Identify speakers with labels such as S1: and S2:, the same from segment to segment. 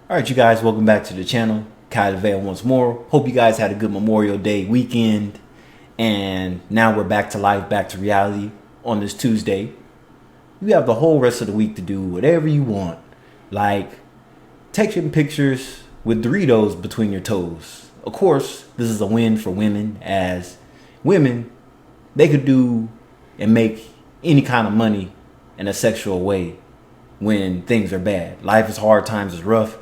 S1: All right, you guys, welcome back to the channel. Kyle Vale once more. Hope you guys had a good Memorial Day weekend. And now we're back to life, back to reality on this Tuesday. You have the whole rest of the week to do whatever you want. Like taking pictures with Doritos between your toes. Of course, this is a win for women, as women, they could do and make any kind of money in a sexual way when things are bad. Life is hard, times is rough.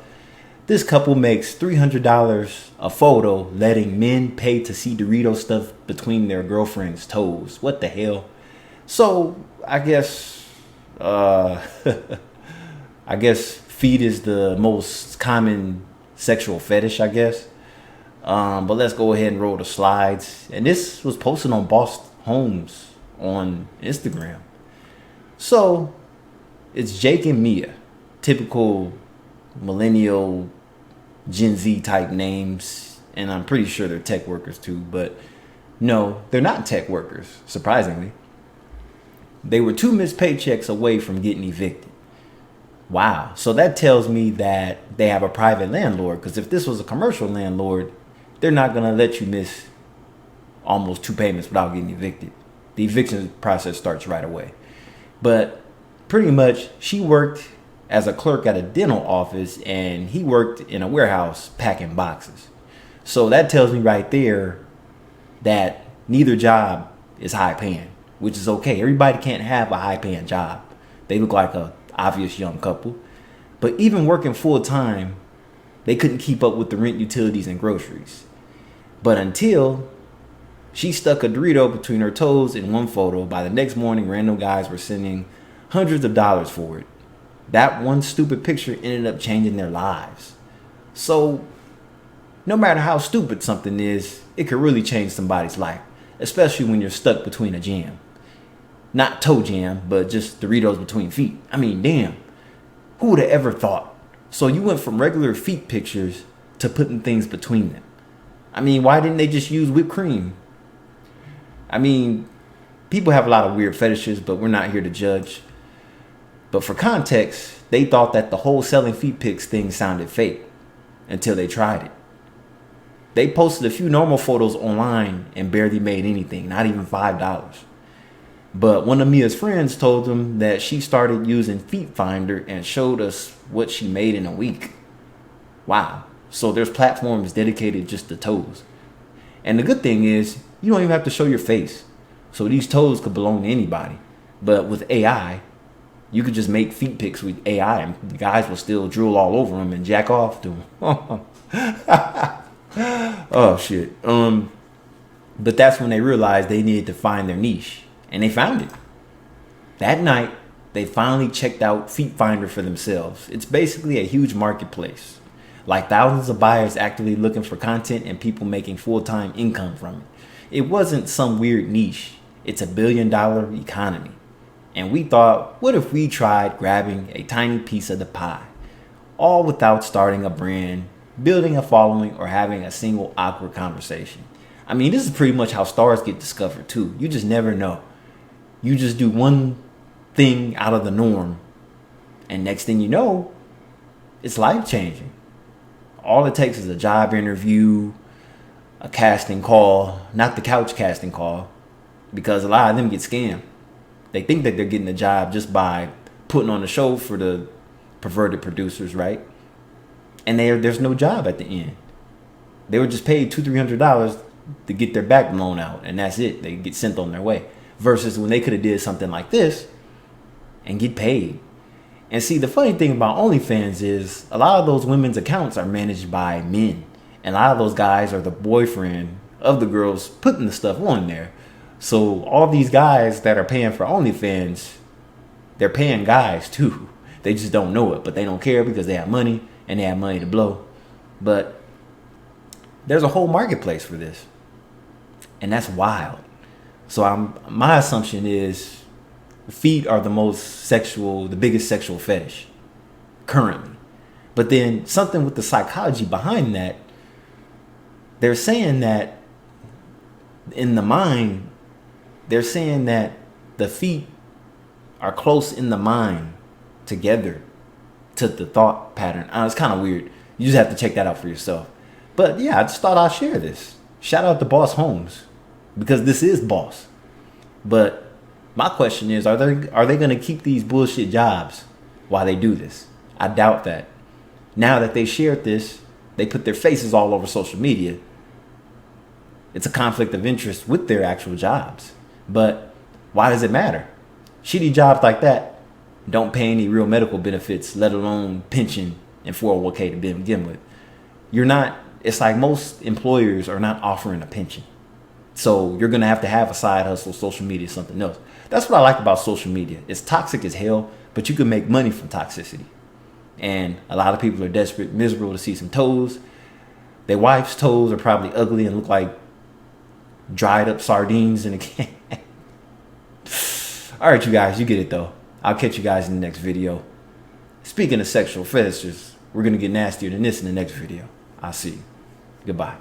S1: This couple makes $300 a photo letting men pay to see Dorito stuff between their girlfriend's toes. What the hell? So I guess I guess feet is the most common sexual fetish, I guess. But let's go ahead and roll the slides. And this was posted on Boss Homes on Instagram. So it's Jake and Mia, typical millennial Gen Z type names, and I'm pretty sure they're tech workers too, but no, they're not tech workers, surprisingly. They were 2 missed paychecks away from getting evicted. Wow. So that tells me that they have a private landlord, because if this was a commercial landlord, they're not going to let you miss almost 2 payments without getting evicted. The eviction process starts right away. But pretty much, she worked as a clerk at a dental office, and he worked in a warehouse packing boxes. So that tells me right there that neither job is high paying, which is okay. Everybody can't have a high paying job. They look like a obvious young couple. But even working full time, they couldn't keep up with the rent, utilities, and groceries. But until she stuck a Dorito between her toes in one photo, by the next morning, random guys were sending hundreds of dollars for it. That one stupid picture ended up changing their lives. So no matter how stupid something is, it could really change somebody's life, especially when you're stuck between a jam. Not toe jam, but just Doritos between feet. I mean, damn, who would have ever thought? So you went from regular feet pictures to putting things between them. I mean, why didn't they just use whipped cream? I mean, people have a lot of weird fetishes, but we're not here to judge. But for context, they thought that the whole selling feet pics thing sounded fake until they tried it. They posted a few normal photos online and barely made anything, not even $5. But one of Mia's friends told them that she started using Feet Finder and showed us what she made in a week. Wow. So there's platforms dedicated just to toes. And the good thing is, you don't even have to show your face. So these toes could belong to anybody. But with AI, you could just make feet pics with AI and the guys will still drool all over them and jack off to them. Oh, shit. But that's when they realized they needed to find their niche. And they found it. That night, they finally checked out Feet Finder for themselves. It's basically a huge marketplace. Like thousands of buyers actively looking for content and people making full-time income from it. It wasn't some weird niche. It's $1 billion economy. And we thought, what if we tried grabbing a tiny piece of the pie? All without starting a brand, building a following, or having a single awkward conversation. I mean, this is pretty much how stars get discovered too. You just never know. You just do one thing out of the norm, and next thing you know, it's life-changing. All it takes is a job interview, a casting call, not the couch casting call, because a lot of them get scammed. They think that they're getting a job just by putting on a show for the perverted producers, right? And there's no job at the end. They were just paid $200-300 to get their back blown out, and that's it. They get sent on their way. Versus when they could have did something like this and get paid. And see, the funny thing about OnlyFans is a lot of those women's accounts are managed by men. And a lot of those guys are the boyfriend of the girls putting the stuff on there. So all these guys that are paying for OnlyFans, they're paying guys too. They just don't know it, but they don't care because they have money and they have money to blow. But there's a whole marketplace for this. And that's wild. So my assumption is feet are the biggest sexual fetish currently. But then something with the psychology behind that, they're saying that in the mind, they're saying that the feet are close in the mind together to the thought pattern. It's kind of weird. You just have to check that out for yourself. But yeah, I just thought I'd share this. Shout out to Boss Holmes, because this is boss. But my question is, are they going to keep these bullshit jobs while they do this? I doubt that. Now that they shared this, they put their faces all over social media. It's a conflict of interest with their actual jobs. But why does it matter? Shitty jobs like that don't pay any real medical benefits, let alone pension and 401k to begin with. It's like most employers are not offering a pension. So you're going to have a side hustle, social media, something else. That's what I like about social media. It's toxic as hell, but you can make money from toxicity. And a lot of people are desperate, miserable to see some toes. Their wife's toes are probably ugly and look like dried up sardines in a can. All right, you guys, you get it though. I'll catch you guys in the next video. Speaking of sexual fetishes, we're going to get nastier than this in the next video. I'll see you. Goodbye.